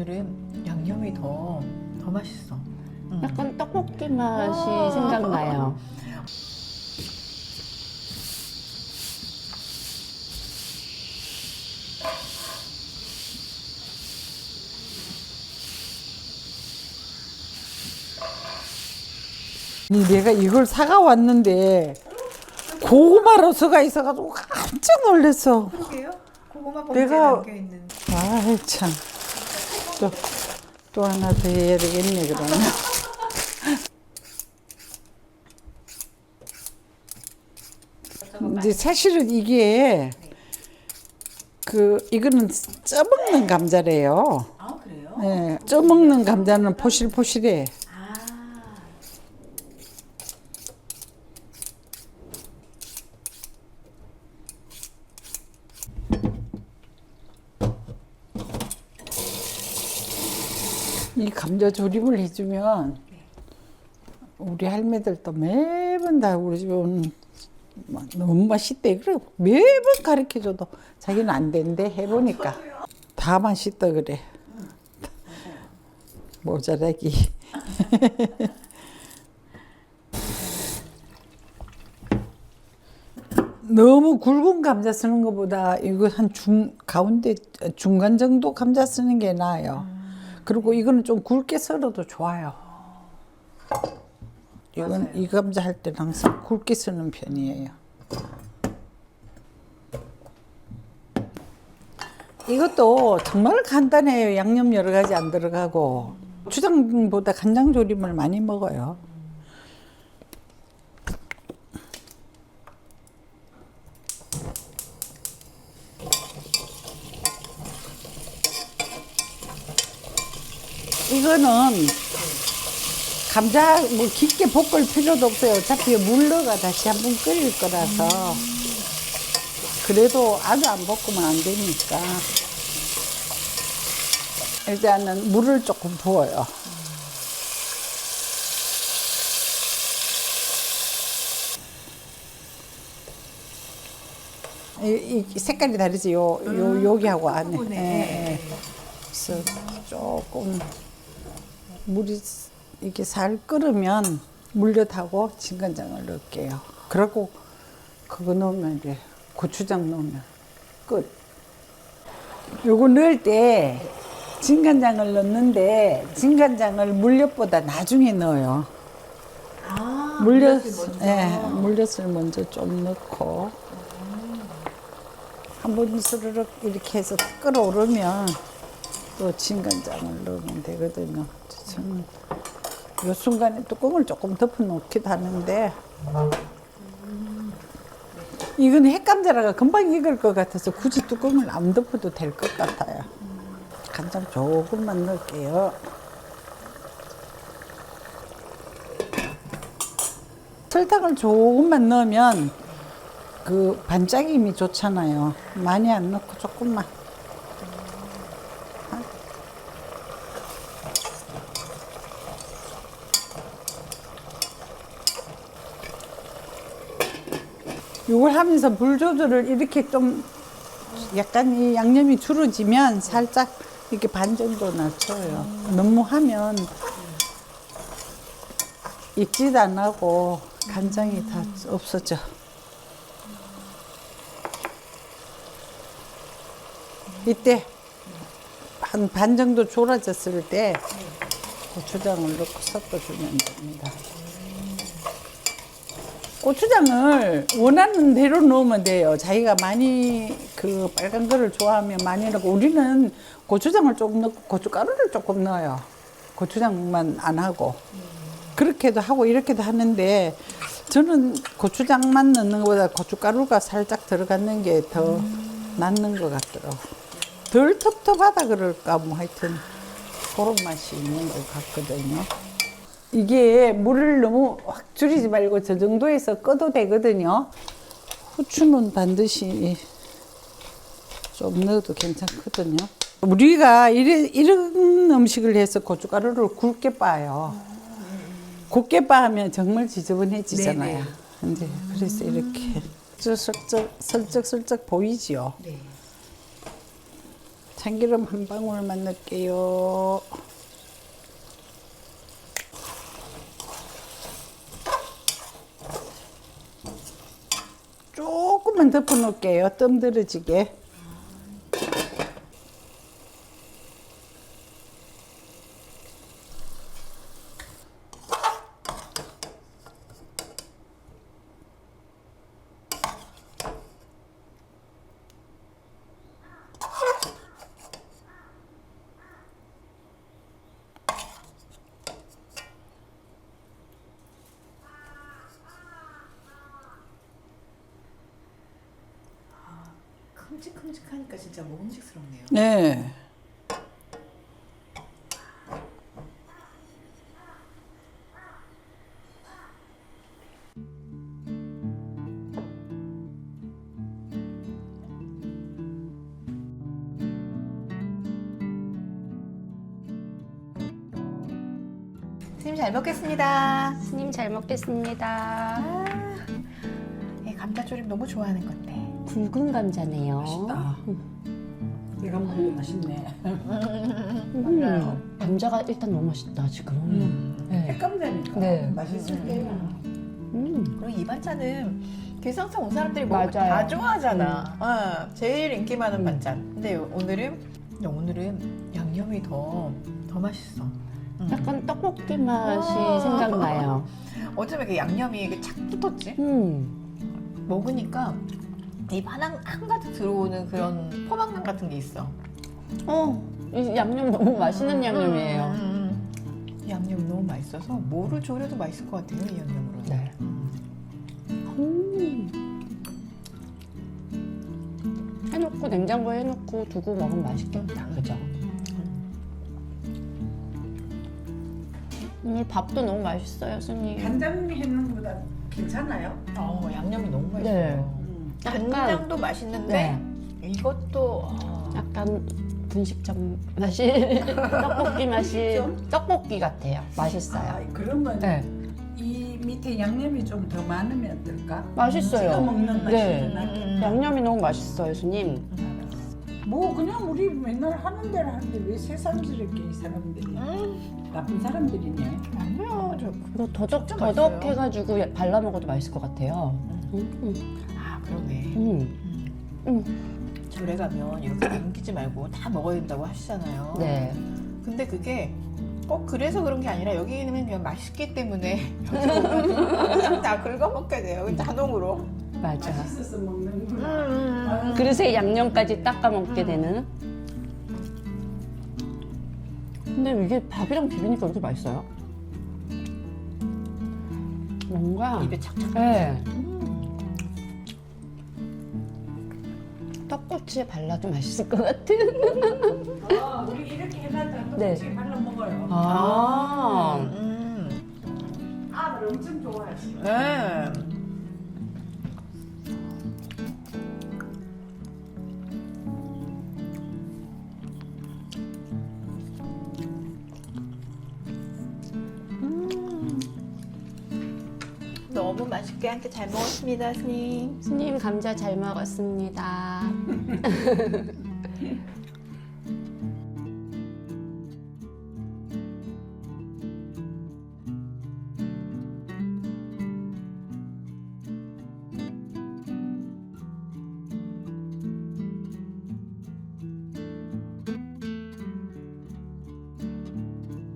오늘은 양념이 더 맛있어. 약간 떡볶이 맛이 아. 생각나요. 내가 이걸 사가 왔는데 고구마 로스가 있어가지고 깜짝 놀랐어. 그러게요. 고구마 봉지에 내가- 담겨있는. 아이 참. 또 하나 더 해야 되겠네 그러면. 이제 사실은 이게 이거는 쪄먹는 감자래요. 아 그래요? 예, 쪄먹는 감자는 포실포실해. 아. 이 감자 조림을 해주면 우리 할매들도 매번 다 우리 집에 오는 너무 맛있대. 그래 매번 가르쳐줘도 자기는 안 된대. 해보니까 다 맛있다 그래. 모자라기. 너무 굵은 감자 쓰는 것보다 이거 한 가운데 중간 정도 감자 쓰는 게 나아요. 그리고 이거는 좀 굵게 썰어도 좋아요. 이건 이 감자 할 때는 항상 굵게 쓰는 편이에요. 이것도 정말 간단해요. 양념 여러 가지 안 들어가고 고추장보다 간장 조림을 많이 먹어요. 이거는 감자 뭐 깊게 볶을 필요도 없어요. 어차피 물 넣어가 다시 한번 끓일 거라서. 그래도 아주 안 볶으면 안 되니까. 일단은 물을 조금 부어요. 이 색깔이 다르지. 여기하고 안에. 부분에. 예. 그래서 조금 물이 이렇게 살 끓으면 물엿하고 진간장을 넣을게요. 그리고 그거 넣으면 이제 고추장 넣으면 끝. 요거 넣을 때 진간장을 넣는데 진간장을 물엿보다 나중에 넣어요. 아. 물엿, 먼저. 예, 물엿을 먼저 좀 넣고 한번 스르륵 이렇게 해서 끓어오르면 또 진간장을 넣으면 되거든요. 저는 이 순간에 뚜껑을 조금 덮어 놓기도 하는데 이건 핵감자라가 금방 익을 것 같아서 굳이 뚜껑을 안 덮어도 될 것 같아요. 간장 조금만 넣을게요. 설탕을 조금만 넣으면 그 반짝임이 좋잖아요. 많이 안 넣고 조금만. 이걸 하면서 불 조절을 이렇게 좀 약간 이 양념이 줄어지면 살짝 이렇게 반 정도 낮춰요. 너무 하면 익지도 안 하고 간장이 다 없어져. 이때 한 반 정도 졸아졌을 때 고추장을 넣고 섞어주면 됩니다. 고추장을 원하는 대로 넣으면 돼요. 자기가 많이 그 빨간 거를 좋아하면 많이 넣고 우리는 고추장을 조금 넣고 고춧가루를 조금 넣어요. 고추장만 안 하고 그렇게도 하고 이렇게도 하는데 저는 고추장만 넣는 것보다 고춧가루가 살짝 들어가는 게 더 낫는 것 같더라고요. 덜 텁텁하다 그럴까 뭐 하여튼 그런 맛이 있는 것 같거든요. 이게 물을 너무 확 줄이지 말고 저 정도에서 꺼도 되거든요. 후추는 반드시 좀 넣어도 괜찮거든요. 우리가 이런 음식을 해서 고춧가루를 굵게 빻아요. 곱게 빻으면 정말 지저분해지잖아요. 이제 그래서 이렇게 슬쩍슬쩍 보이지요. 네. 참기름 한 방울만 넣을게요. 조금만 덮어 놓을게요. 뜸 들어지게. 큼직큼직하니까 진짜 먹음직스럽네요. 네. 선생님 잘 먹겠습니다. 스님 잘 먹겠습니다. 이 감자조림 너무 좋아하는 건데. 굵은 감자네요. 맛있다. 이거 먹으면 맛있네. 감자가 일단 너무 맛있다 지금. 네. 핵감자니까 네. 맛있을 때야. 그리고 이 반찬은 기상청 온 사람들이 먹으면 맞아요. 다 좋아하잖아. 제일 인기 많은 반찬. 근데 오늘은 양념이 더 맛있어. 약간 떡볶이 맛이 아. 생각나요. 어쩌면 이렇게 양념이 이렇게 착 붙었지? 먹으니까 입 한가득 들어오는 그런 포만감 같은 게 있어. 이 양념 너무 맛있는 양념이에요. 이 양념 너무 맛있어서 뭐를 조려도 맛있을 것 같아요, 이 양념으로. 네. 해놓고 냉장고에 해놓고 두고 먹으면 맛있겠다. 그죠? 오늘 밥도 너무 맛있어요, 스님. 간장 했는 것보다 괜찮아요? 양념이 너무 맛있어요. 네. 간장도 맛있는데 이것도 약간 분식점 맛이 떡볶이 맛이 떡볶이 같아요. 맛있어요. 아, 그러면 네. 이 밑에 양념이 좀 더 많으면 어떨까? 맛있어요. 찍어 먹는 맛이 네. 나게. 양념이 너무 맛있어요, 스님. 뭐 그냥 우리 맨날 하는 대로 하는데 왜 새삼스럽게 이 사람들이 나쁜 사람들이네. 아니야. 그리고 더덕 진짜 맛있어요. 더덕 해가지고 발라 먹어도 맛있을 것 같아요. 그러네. 절에 가면 이렇게 남기지 말고 다 먹어야 된다고 하시잖아요. 네. 근데 그게 꼭 그래서 그런 게 아니라 여기는 그냥 맛있기 때문에 여기 오면 그냥 다 긁어 먹게 돼요. 자동으로. 맞아. 맛있어서 먹는구나. 그릇에 양념까지 닦아 먹게 되는. 근데 이게 밥이랑 비비니까 이렇게 맛있어요. 뭔가 입에 착착. 네. 떡꼬치에 발라도 맛있을 것 같은. 우리 이렇게 해놨다 네. 떡꼬치 발라 먹어요. 아들 엄청 좋아하지. 네. 너무 맛있게 함께 잘 먹었습니다, 스님. 스님 감자 잘 먹었습니다.